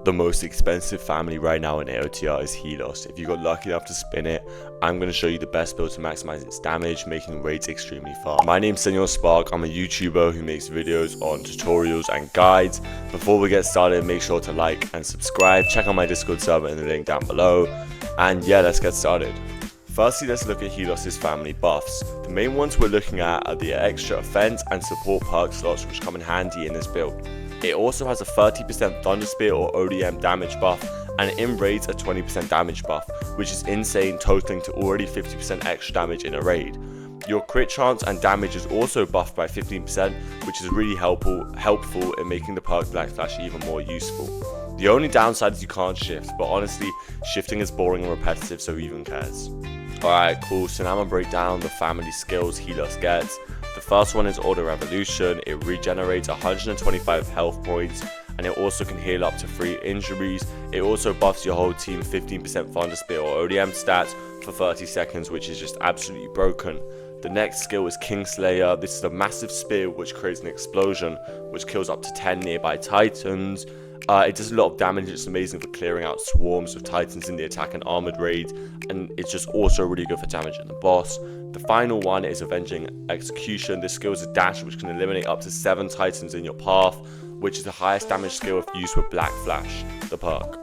The most expensive family right now in AOTR is Helos. If you got lucky enough to spin it, I'm going to show you the best build to maximize its damage, making raids extremely fast. My name's Senor Spark. I'm a YouTuber who makes videos on tutorials and guides. Before we get started, make sure to like and subscribe. Check out my Discord server in the link down below. And yeah, let's get started. Firstly, let's look at Helos' family buffs. The main ones we're looking at are the extra offense and support perk slots, which come in handy in this build. It also has a 30% Thunder Spear or ODM damage buff, and in raids a 20% damage buff, which is insane, totaling to already 50% extra damage in a raid. Your crit chance and damage is also buffed by 15%, which is really helpful in making the perk Black Flash even more useful. The only downside is you can't shift, but honestly, shifting is boring and repetitive, so who even cares? Alright, cool, so now I'm going to break down the family skills Helos gets. The first one is Order Revolution. It regenerates 125 health points, and it also can heal up to 3 injuries. It also buffs your whole team 15% Thunder Spear or ODM stats for 30 seconds, which is just absolutely broken. The next skill is Kingslayer. This is a massive spear which creates an explosion, which kills up to 10 nearby titans. It does a lot of damage. It's amazing for clearing out swarms of titans in the attack and armored raids, and it's just also really good for damaging the boss. The final one is Avenging Execution. This skill is a dash which can eliminate up to 7 titans in your path, which is the highest damage skill if used with Black Flash, the perk.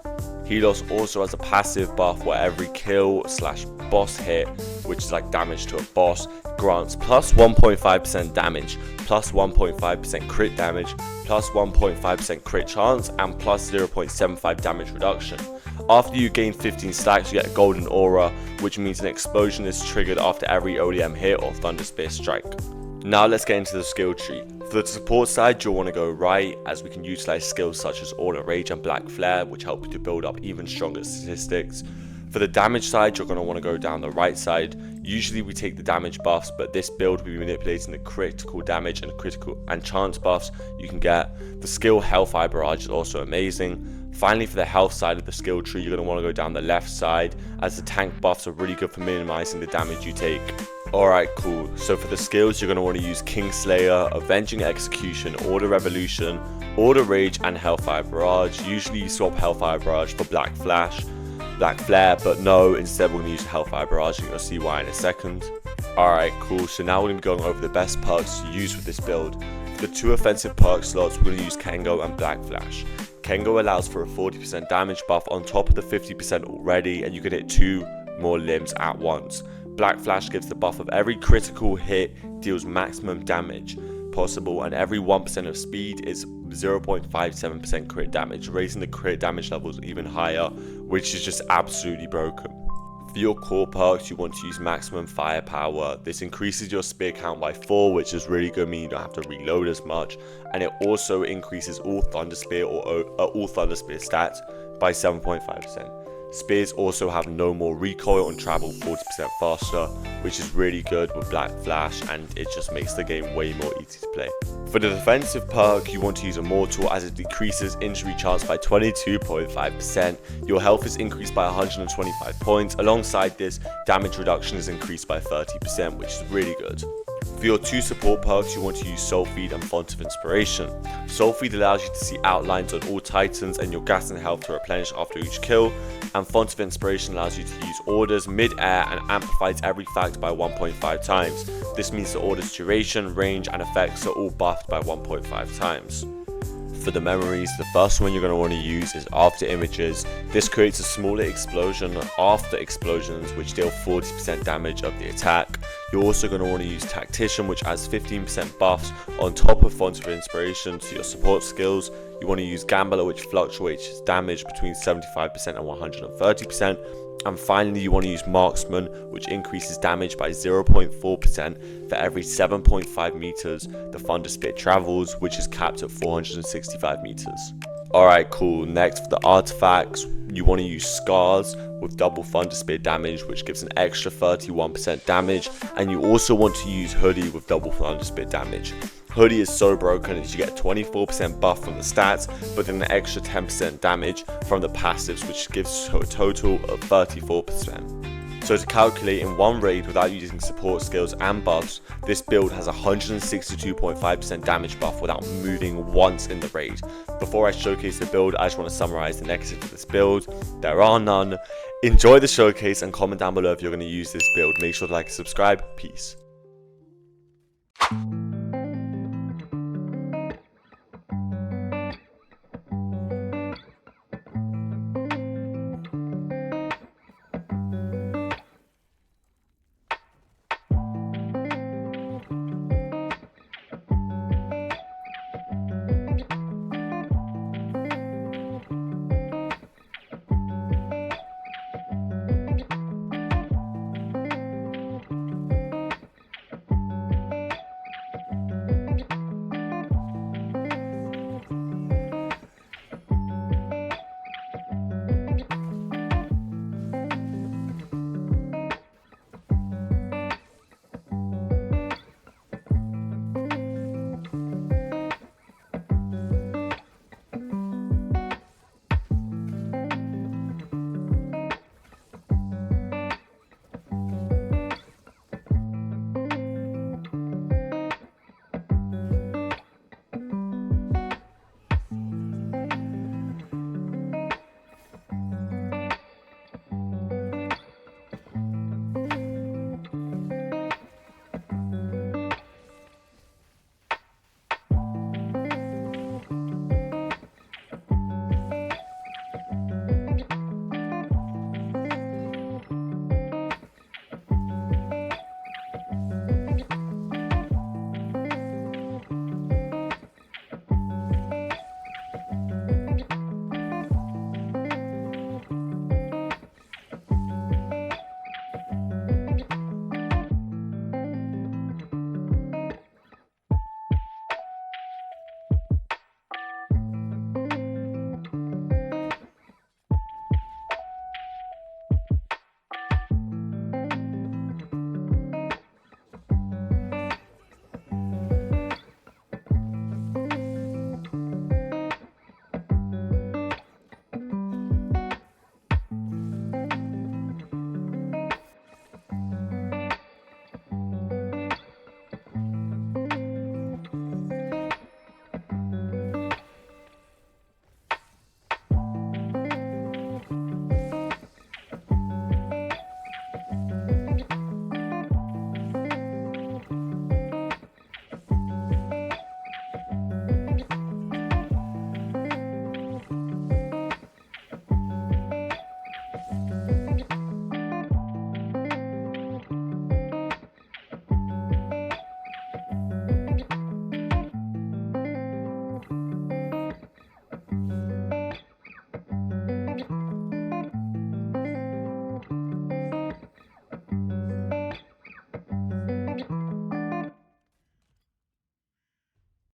Helos also has a passive buff where every kill/boss hit, which is like damage to a boss, grants plus 1.5% damage, plus 1.5% crit damage, plus 1.5% crit chance, and plus 0.75 damage reduction. After you gain 15 stacks, you get a golden aura, which means an explosion is triggered after every ODM hit or Thunder Spear strike. Now let's get into the skill tree. For the support side, you'll want to go right, as we can utilize skills such as Order Rage and Black Flare, which help you to build up even stronger statistics. For the damage side, you're going to want to go down the right side. Usually we take the damage buffs, but this build we'll be manipulating the critical damage and critical and chance buffs you can get. The skill Hellfire Barrage is also amazing. Finally, for the health side of the skill tree, you're going to want to go down the left side, as the tank buffs are really good for minimizing the damage you take. Alright, cool. So for the skills, you're going to want to use Kingslayer, Avenging Execution, Order Revolution, Order Rage, and Hellfire Barrage. Usually you swap Hellfire Barrage for Black Flare, but no, instead we're going to use Hellfire Barrage, and you'll see why in a second. Alright, cool. So now we're going to be going over the best perks to use with this build. For the 2 offensive perk slots, we're going to use Kengo and Black Flash. Kengo allows for a 40% damage buff on top of the 50% already, and you can hit 2 more limbs at once. Black Flash gives the buff of every critical hit deals maximum damage possible, and every 1% of speed is 0.57% crit damage, raising the crit damage levels even higher, which is just absolutely broken. For your core perks, you want to use maximum firepower. This increases your spear count by 4, which is really good, meaning you don't have to reload as much, and it also increases all Thunder Spear stats by 7.5%. Spears also have no more recoil and travel 40% faster, which is really good with Black Flash, and it just makes the game way more easy to play. For the defensive perk, you want to use Immortal, as it decreases injury chance by 22.5%. Your health is increased by 125 points. Alongside this, damage reduction is increased by 30%, which is really good. For your 2 support perks, you want to use Soul Feed and Font of Inspiration. Soul Feed allows you to see outlines on all titans and your gas and health to replenish after each kill, and Font of Inspiration allows you to use orders mid-air and amplifies every fact by 1.5 times. This means the order's duration, range, and effects are all buffed by 1.5 times. For the memories, the first one you're going to want to use is After Images. This creates a smaller explosion after explosions, which deal 40% damage of the attack. You're also going to want to use Tactician, which adds 15% buffs on top of Font of Inspiration to your support skills. You want to use Gambler, which fluctuates damage between 75% and 130%. And finally, you want to use Marksman, which increases damage by 0.4% for every 7.5 meters the Thunder Spear travels, which is capped at 465 meters. Alright, cool. Next, for the artifacts, you want to use Scars with double Thunder Spear damage, which gives an extra 31% damage, and you also want to use Hoodie with double Thunder Spear damage. Hoodie is so broken as you get a 24% buff from the stats, but then an extra 10% damage from the passives, which gives a total of 34%. So to calculate in one raid without using support skills and buffs, this build has 162.5% damage buff without moving once in the raid. Before I showcase the build, I just want to summarize the negatives of this build. There are none. Enjoy the showcase and comment down below if you're going to use this build. Make sure to like and subscribe. Peace.